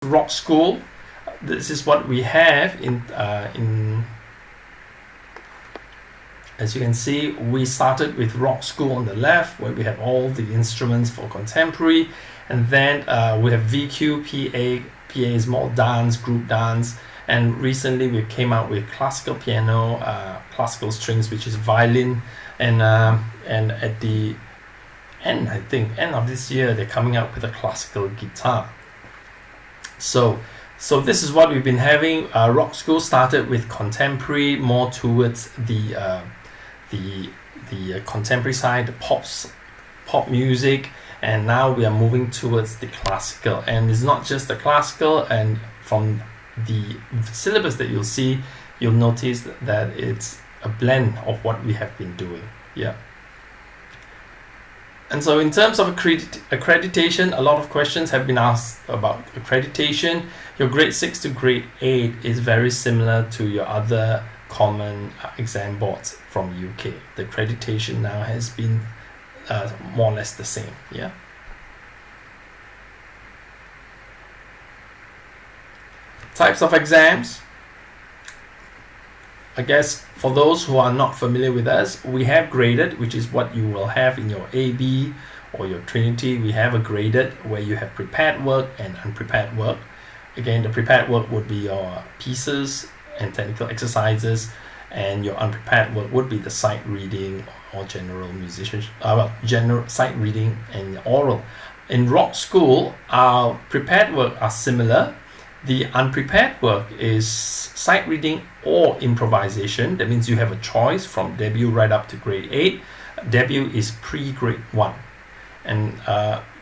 rock school. This is what we have in as you can see, we started with rock school on the left, where we have all the instruments for contemporary, and then we have VQ, PA. PA is more dance, group dance, and recently we came out with classical piano, classical strings, which is violin, and at the end, I think end of this year, they're coming out with a classical guitar. So this is what we've been having. Rock school started with contemporary, more towards the contemporary side, the pop music, and now we are moving towards the classical. And it's not just the classical, and from the syllabus that you'll see, you'll notice that it's a blend of what we have been doing. Yeah. And so in terms of accreditation, a lot of questions have been asked about accreditation. Your grade 6 to grade 8 is very similar to your other common exam boards from UK. The accreditation now has been more or less the same. Yeah. Types of exams. I guess for those who are not familiar with us, we have graded, which is what you will have in your AB or your Trinity. We have a graded where you have prepared work and unprepared work. Again, the prepared work would be your pieces and technical exercises, and your unprepared work would be the sight reading or general musicianship, general sight reading and oral. In rock school, our prepared work are similar. The unprepared work is sight reading or improvisation. That means you have a choice from debut right up to grade 8. Debut is pre-grade 1. And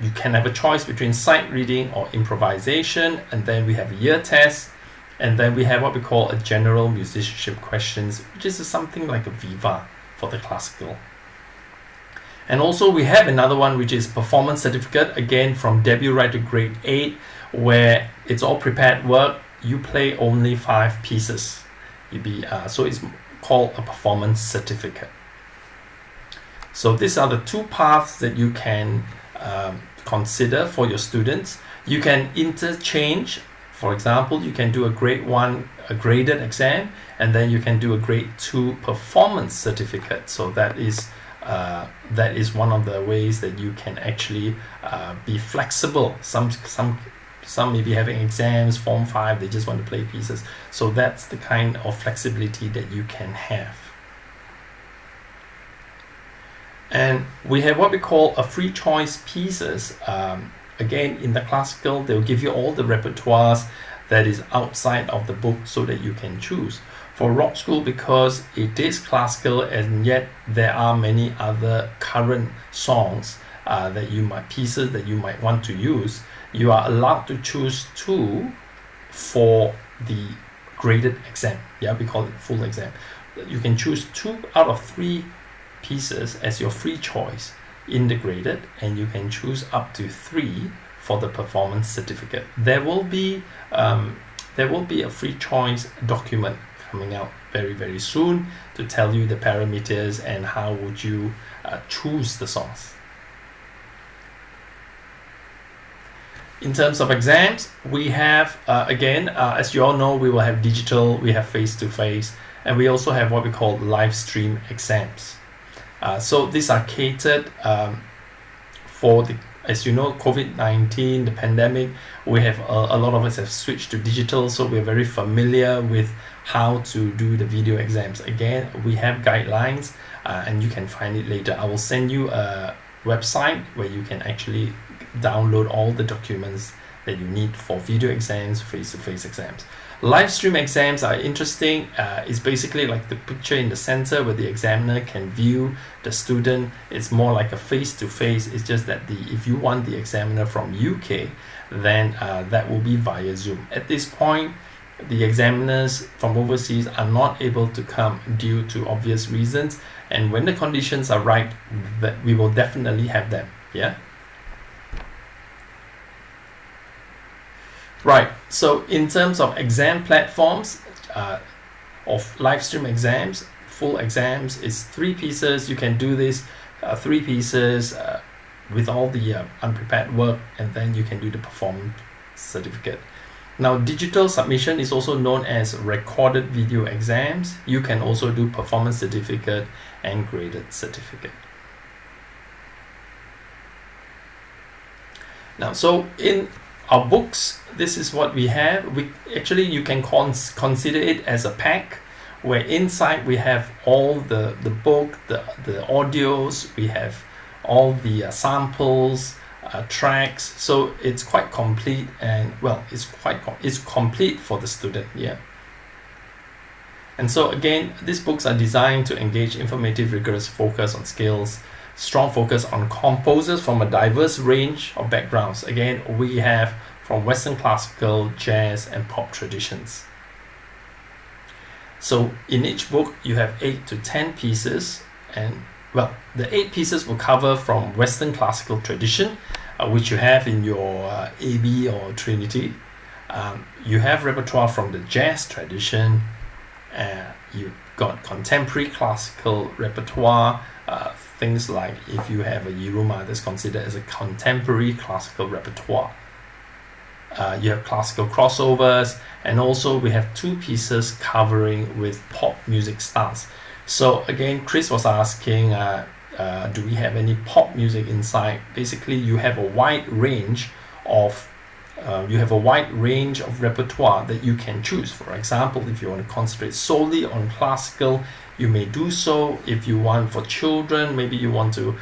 you can have a choice between sight reading or improvisation. And then we have a year test. And then we have what we call a general musicianship questions, which is something like a Viva for the classical. And also we have another one, which is performance certificate, again from debut right to grade 8, where it's all prepared work. You play only 5 pieces. So it's called a performance certificate. So these are the two paths that you can consider for your students. You can interchange. For example, you can do a grade 1 a graded exam, and then you can do a grade 2 performance certificate. So that is one of the ways that you can actually be flexible. Some may be having exams, Form 5, they just want to play pieces. So that's the kind of flexibility that you can have. And we have what we call a free choice pieces. Again, in the classical, they'll give you all the repertoires that is outside of the book so that you can choose. For rock school, because it is classical and yet there are many other current songs pieces that you might want to use, you are allowed to choose 2 for the graded exam. Yeah, we call it full exam. You can choose 2 out of 3 pieces as your free choice in the graded, and you can choose up to 3 for the performance certificate. There will be a free choice document coming out very, very soon to tell you the parameters and how would you choose the songs. In terms of exams, we have as you all know, we will have digital, we have face-to-face, and we also have what we call live stream exams. So these are catered for the, as you know, COVID-19, the pandemic. We have a lot of us have switched to digital, so we're very familiar with how to do the video exams. Again, we have guidelines, and you can find it later. I will send you a website where you can actually download all the documents that you need for video exams, face-to-face exams. Live stream exams are interesting. It's basically like the picture in the center where the examiner can view the student. It's more like a face-to-face. It's just that if you want the examiner from UK, then that will be via Zoom. At this point, the examiners from overseas are not able to come due to obvious reasons, and when the conditions are right, that we will definitely have them. Yeah. Right, so in terms of exam platforms, of live stream exams, full exams is 3 pieces. You can do this 3 pieces with all the unprepared work, and then you can do the performance certificate. Now, digital submission is also known as recorded video exams. You can also do performance certificate and graded certificate. Now, so in our books, this is what we have. You can consider it as a pack, where inside we have all the book, the audios, we have all the samples, tracks. So it's quite complete, and well, it's complete for the student. Yeah. And so again, these books are designed to engage informative, rigorous focus on skills, strong focus on composers from a diverse range of backgrounds. Again, we have from Western classical, jazz, and pop traditions. So in each book, you have 8 to 10 pieces, and well, the 8 pieces will cover from Western classical tradition, which you have in your AB or Trinity. You have repertoire from the jazz tradition. You've got contemporary classical repertoire, things like if you have a Yiruma, that's considered as a contemporary classical repertoire. You have classical crossovers, and also we have 2 pieces covering with pop music styles. So again, Chris was asking, do we have any pop music inside? Basically, you have a wide range of repertoire that you can choose. For example, if you want to concentrate solely on classical, you may do so. If you want for children, maybe you want to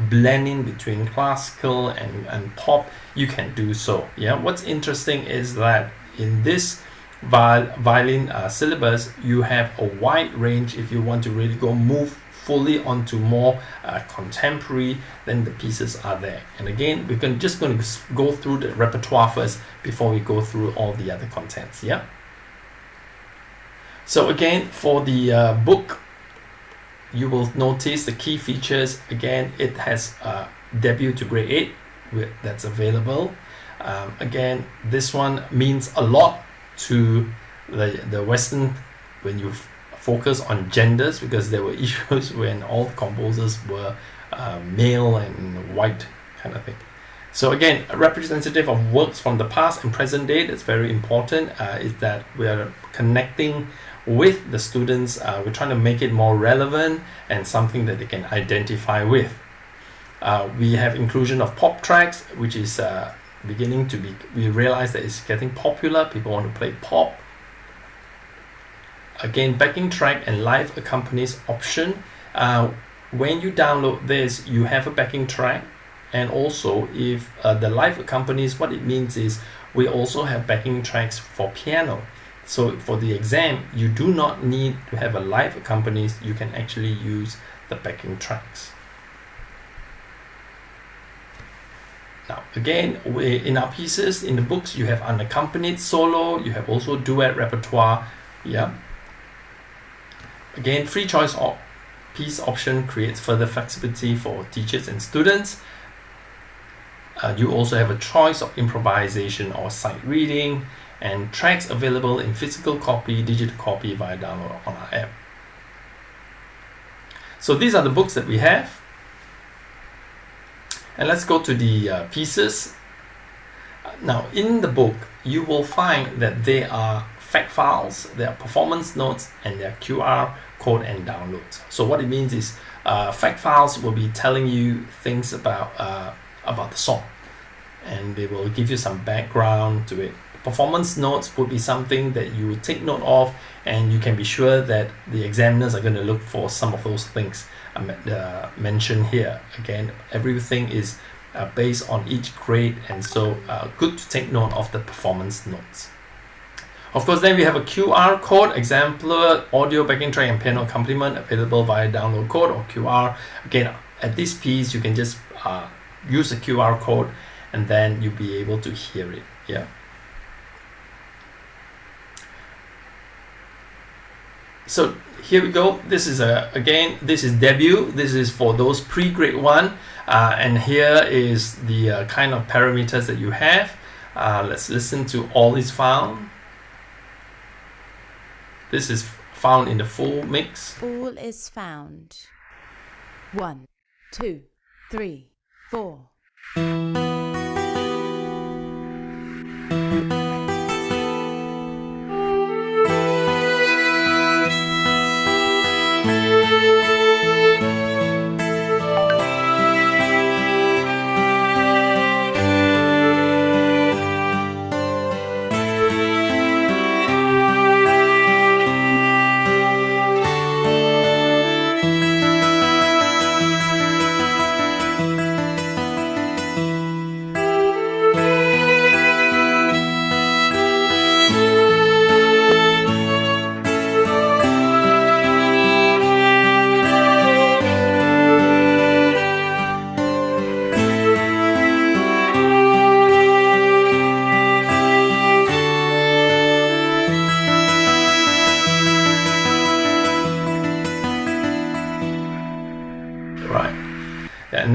blend in between classical and pop, you can do so. Yeah. What's interesting is that in this violin syllabus, you have a wide range. If you want to really move fully onto more contemporary, then the pieces are there. And again, we're just going to go through the repertoire first before we go through all the other contents. Yeah. So again, for the book, you will notice the key features. Again, it has debut to grade 8 that's available. Again, this one means a lot to the Western when you focus on genders, because there were issues when all composers were male and white kind of thing. So again, a representative of works from the past and present day, that's very important, is that we are connecting with the students. We're trying to make it more relevant and something that they can identify with. We have inclusion of pop tracks, which is beginning to be, we realize that it's getting popular. People want to play pop. Again, backing track and live accompanies option. When you download this, you have a backing track, and also if the live accompanies, what it means is we also have backing tracks for piano. So for the exam, you do not need to have a live accompanist. You can actually use the backing tracks. Now again, in our pieces, in the books, you have unaccompanied solo, you have also duet repertoire. Yeah. Again, free choice piece option creates further flexibility for teachers and students. You also have a choice of improvisation or sight reading, and tracks available in physical copy, digital copy via download on our app. So these are the books that we have. And let's go to the pieces. Now in the book, you will find that there are fact files, there are performance notes, and there are QR code and downloads. So what it means is fact files will be telling you things about the song, and they will give you some background to it. Performance notes would be something that you would take note of, and you can be sure that the examiners are going to look for some of those things mentioned here. Again, everything is based on each grade, and so good to take note of the performance notes. Of course, then we have a QR code, exemplar, audio, backing track, and piano accompaniment available via download code or QR. Again, at this piece, you can just use the QR code, and then you'll be able to hear it. Yeah. So here we go. This is again, this is debut. This is for those pre-grade 1, and here is the kind of parameters that you have. Let's listen to All Is Found. This is found in the full mix. All is found. 1, 2, 3, 4.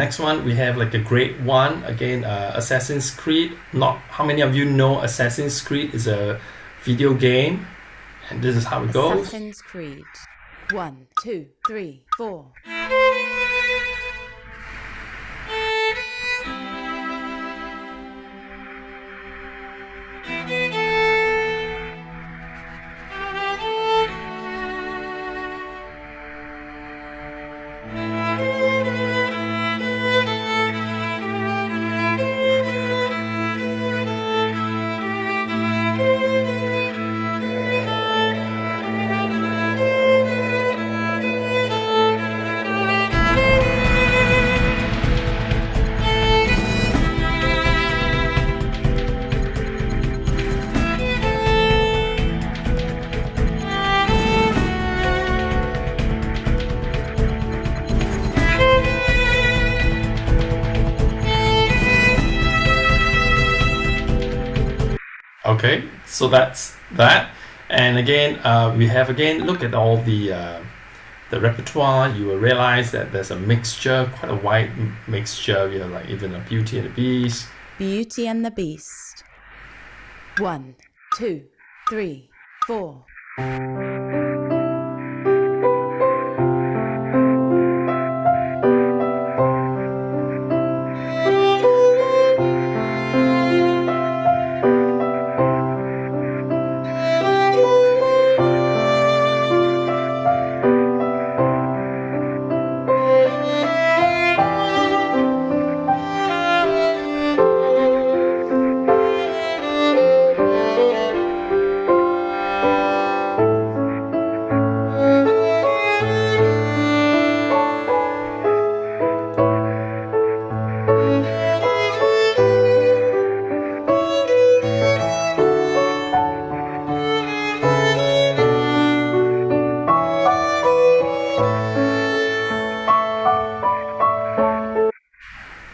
next one we have like a grade 1 again, Assassin's Creed. Not how many of you know Assassin's Creed is a video game, and this is how it goes. Assassin's Creed. 1, 2, 3, 4. Okay, so that's that. And again, we have again look at all the repertoire. You will realize that there's a mixture, quite a wide mixture. You know, like even a Beauty and the Beast. Beauty and the Beast. 1, 2, 3, 4.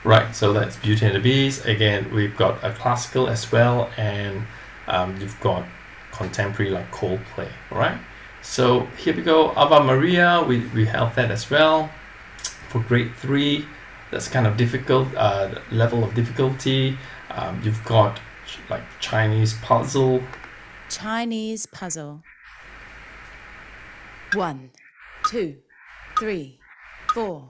Right, so that's Beauty and the Beast. Again, we've got a classical as well, and you've got contemporary like Coldplay. All right, so here we go. Ave Maria, we have that as well. For grade 3, that's kind of difficult level of difficulty. You've got like Chinese puzzle. Chinese puzzle. 1, 2, 3, 4.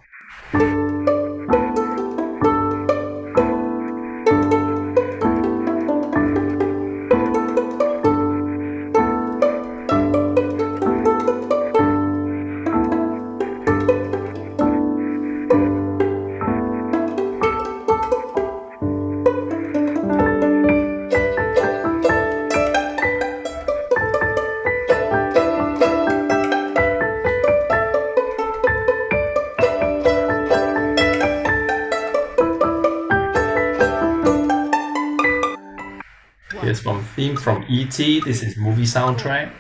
Here's from theme from E.T. This is movie soundtrack.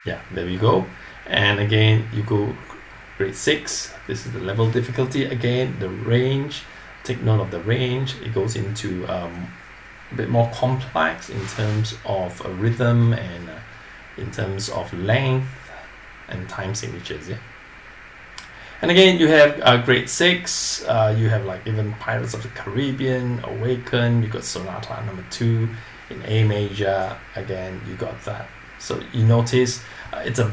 Yeah, there we go. And again, you go grade 6. This is the level difficulty. Again, the range. Take note of the range. It goes into a bit more complex in terms of rhythm and in terms of length and time signatures. Yeah. And again, you have grade 6. You have like even Pirates of the Caribbean, Awaken. You got Sonata number 2 in A major. Again, you got that. So you notice it's a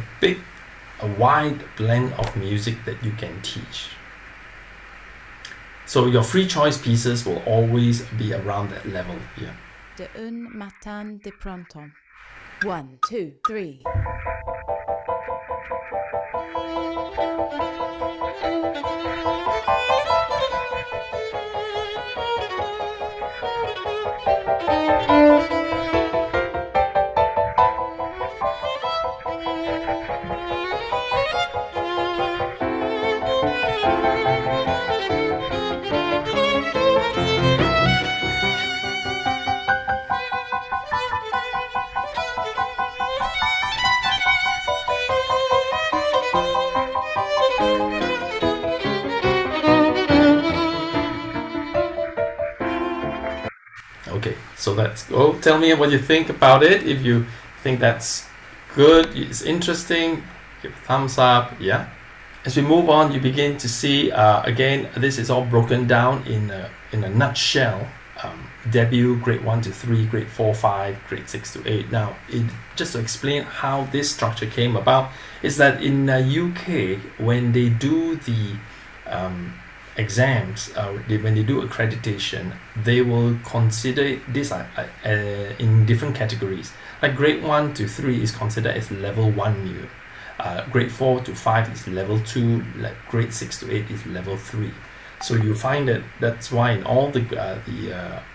wide blend of music that you can teach. So your free choice pieces will always be around that level here. De un matin de pronto. 1, 2, 3. Okay, so that's go. Tell me what you think about it. If you think that's good, it's interesting, give a thumbs up. Yeah. As we move on, you begin to see again. This is all broken down in a nutshell. Debut, grade 1 to 3, grade 4, 5, grade 6 to 8. Now, just to explain how this structure came about, is that in UK, when they do the exams, when they do accreditation, they will consider this in different categories. Like grade 1 to 3 is considered as level 1 new. Grade 4 to 5 is level 2, like grade 6 to 8 is level 3. So you find that that's why in all the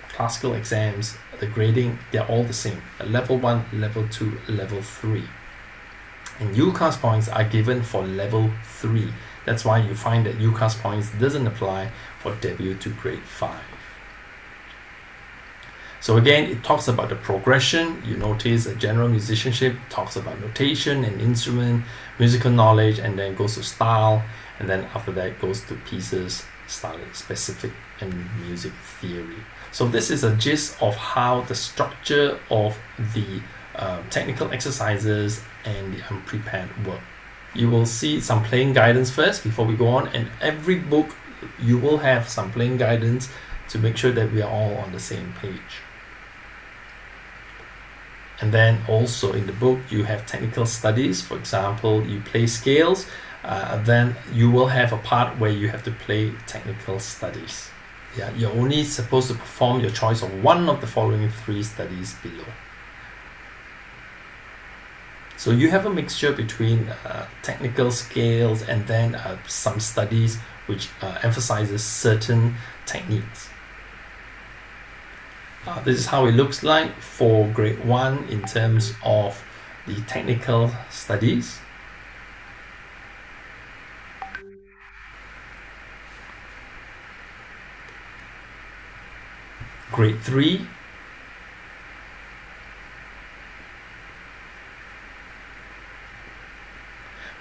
classical exams, the grading, they're all the same. Level 1, level 2, level 3. And UCAS points are given for level 3. That's why you find that UCAS points doesn't apply for debut to grade 5. So again, it talks about the progression. You notice that general musicianship talks about notation and instrument, musical knowledge, and then goes to style, and then after that goes to pieces, style specific, and music theory. So this is a gist of how the structure of the technical exercises and the unprepared work. You will see some playing guidance first before we go on, and every book you will have some playing guidance to make sure that we are all on the same page. And then also in the book you have technical studies. For example, you play scales, then you will have a part where you have to play technical studies. Yeah, you're only supposed to perform your choice of one of the following 3 studies below. So you have a mixture between technical scales and then some studies which emphasizes certain techniques. This is how it looks like for grade 1 in terms of the technical studies. Grade 3.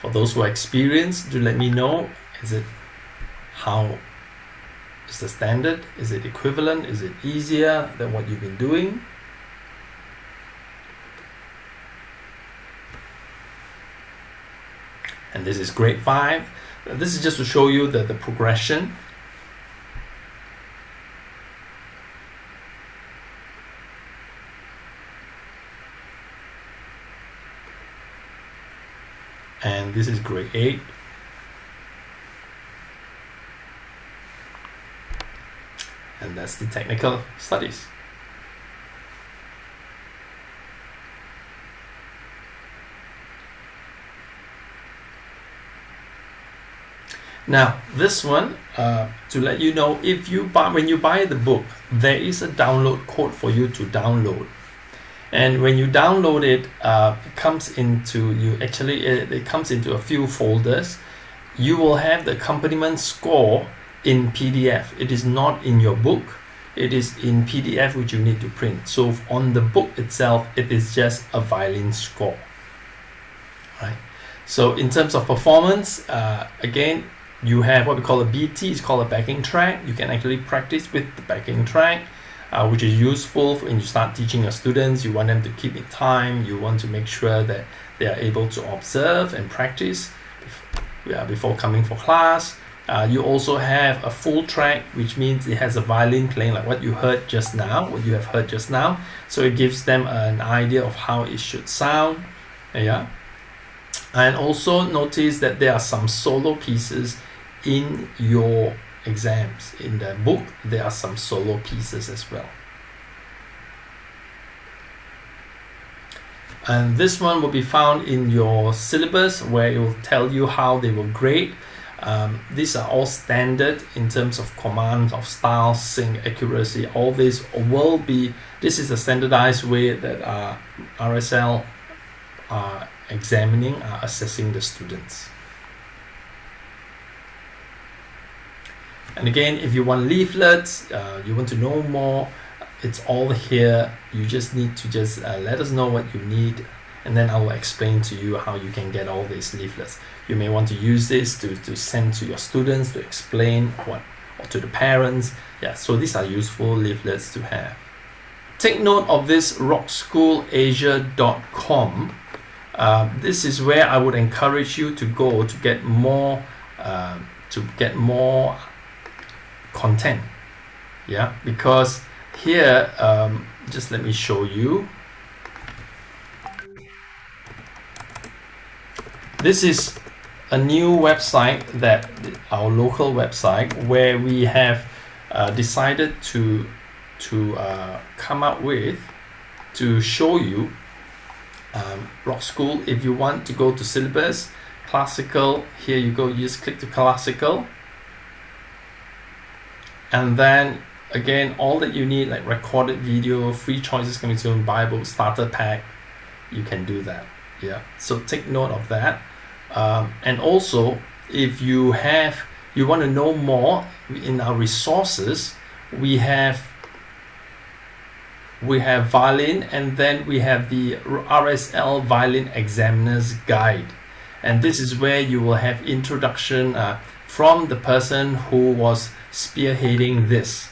For those who are experienced, do let me know, is it how is the standard? Is it equivalent? Is it easier than what you've been doing? And this is grade 5. This is just to show you the progression. And this is grade 8. And that's the technical studies. Now this one, to let you know, if you buy, when you buy the book, there is a download code for you to download. And when you download it, it comes into it comes into a few folders. You will have the accompaniment score in PDF. It is not in your book. It is in PDF, which you need to print. So on the book itself, it is just a violin score. Right. So in terms of performance, again, you have what we call a BT. It's called a backing track. You can actually practice with the backing track, which is useful when you start teaching your students. You want them to keep in time. You want to make sure that they are able to observe and practice before coming for class. You also have a full track, which means it has a violin playing like what you heard just now, what you have heard just now. So it gives them an idea of how it should sound. Yeah. And also notice that there are some solo pieces in your exams. In the book, there are some solo pieces as well. And this one will be found in your syllabus, where it will tell you how they will grade. These are all standard in terms of command, of style, sync, accuracy. All this will be, this is a standardized way that RSL are examining, are assessing the students. And again, if you want leaflets, you want to know more, it's all here. You just need to just let us know what you need, and then I will explain to you how you can get all these leaflets. You may want to use this to send to your students, to explain what, or to the parents. Yeah, so these are useful leaflets to have. Take note of this rockschoolasia.com. This is where I would encourage you to go to get more content. Yeah, because here, just let me show you. This is a new website, that our local website, where we have decided to come up with, to show you rock school. If you want to go to syllabus, classical, here you go, you just click to classical, and then again, all that you need, like recorded video, free choices coming soon, Bible, starter pack, you can do that. Yeah, so take note of that. And also, if you want to know more, in our resources, we have Violin, and then we have the RSL Violin Examiner's Guide. And this is where you will have introduction from the person who was spearheading this.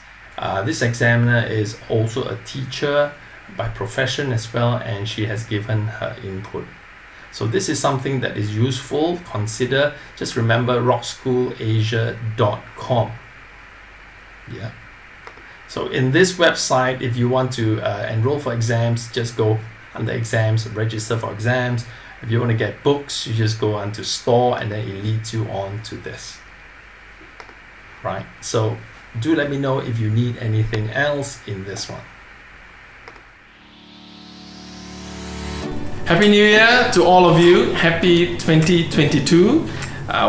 This examiner is also a teacher by profession as well, and she has given her input. So this is something that is useful. Consider, just remember rockschoolasia.com. Yeah. So in this website, if you want to enroll for exams, just go under exams, register for exams. If you want to get books, you just go onto store, and then it leads you on to this. Right. So do let me know if you need anything else in this one. Happy New Year to all of you. Happy 2022.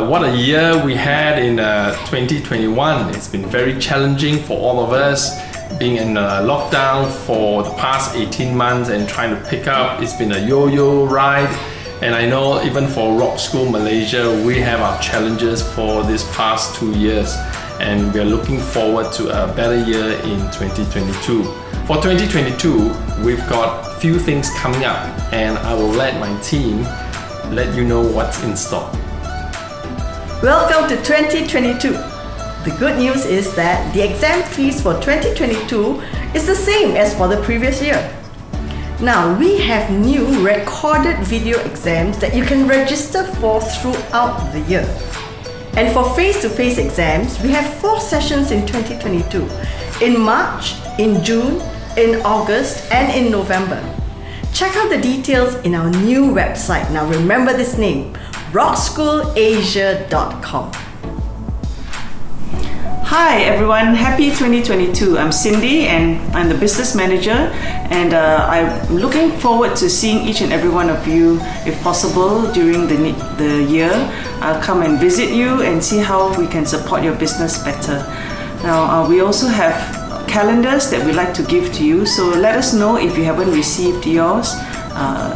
What a year we had in 2021. It's been very challenging for all of us, being in lockdown for the past 18 months and trying to pick up. It's been a yo-yo ride. And I know even for Rock School Malaysia, we have our challenges for this past 2 years. And we're looking forward to a better year in 2022. For 2022, we've got a few things coming up, and I will let my team let you know what's in store. Welcome to 2022. The good news is that the exam fees for 2022 is the same as for the previous year. Now, we have new recorded video exams that you can register for throughout the year. And for face-to-face exams, we have 4 sessions in 2022, in March, in June, in August, and in November. Check out the details in our new website. Now remember this name, rockschoolasia.com. Hi everyone, happy 2022. I'm Cindy and I'm the business manager, and I'm looking forward to seeing each and every one of you, if possible, during the year. I'll come and visit you and see how we can support your business better. Now we also have calendars that we'd like to give to you, so let us know if you haven't received yours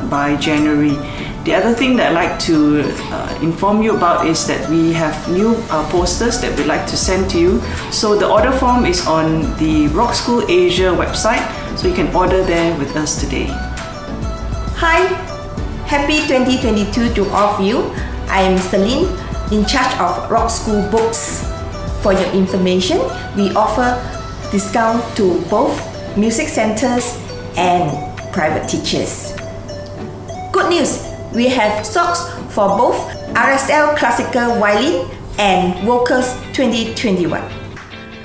by January. The other thing that I'd like to inform you about is that we have new posters that we'd like to send to you. So the order form is on the Rock School Asia website, so you can order there with us today. Hi, happy 2022 to all of you. I am Celine, in charge of Rock School Books. For your information, we offer discount to both music centers and private teachers. Good news! We have stocks for both RSL Classical Violin and Vocals 2021.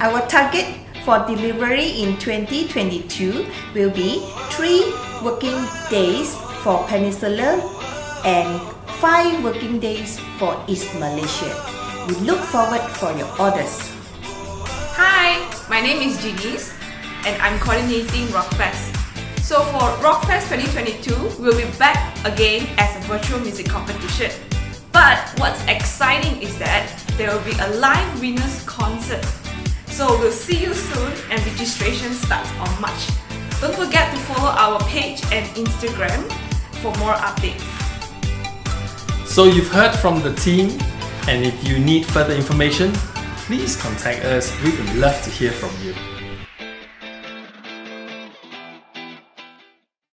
Our target for delivery in 2022 will be 3 working days for Peninsular and 5 working days for East Malaysia. We look forward for your orders. Hi, my name is Jiggies and I'm coordinating Rockfest. So for Rockfest 2022, we'll be back again as a virtual music competition. But what's exciting is that there will be a live winners concert. So we'll see you soon, and registration starts on March. Don't forget to follow our page and Instagram for more updates. So you've heard from the team, and if you need further information, please contact us. We would love to hear from you.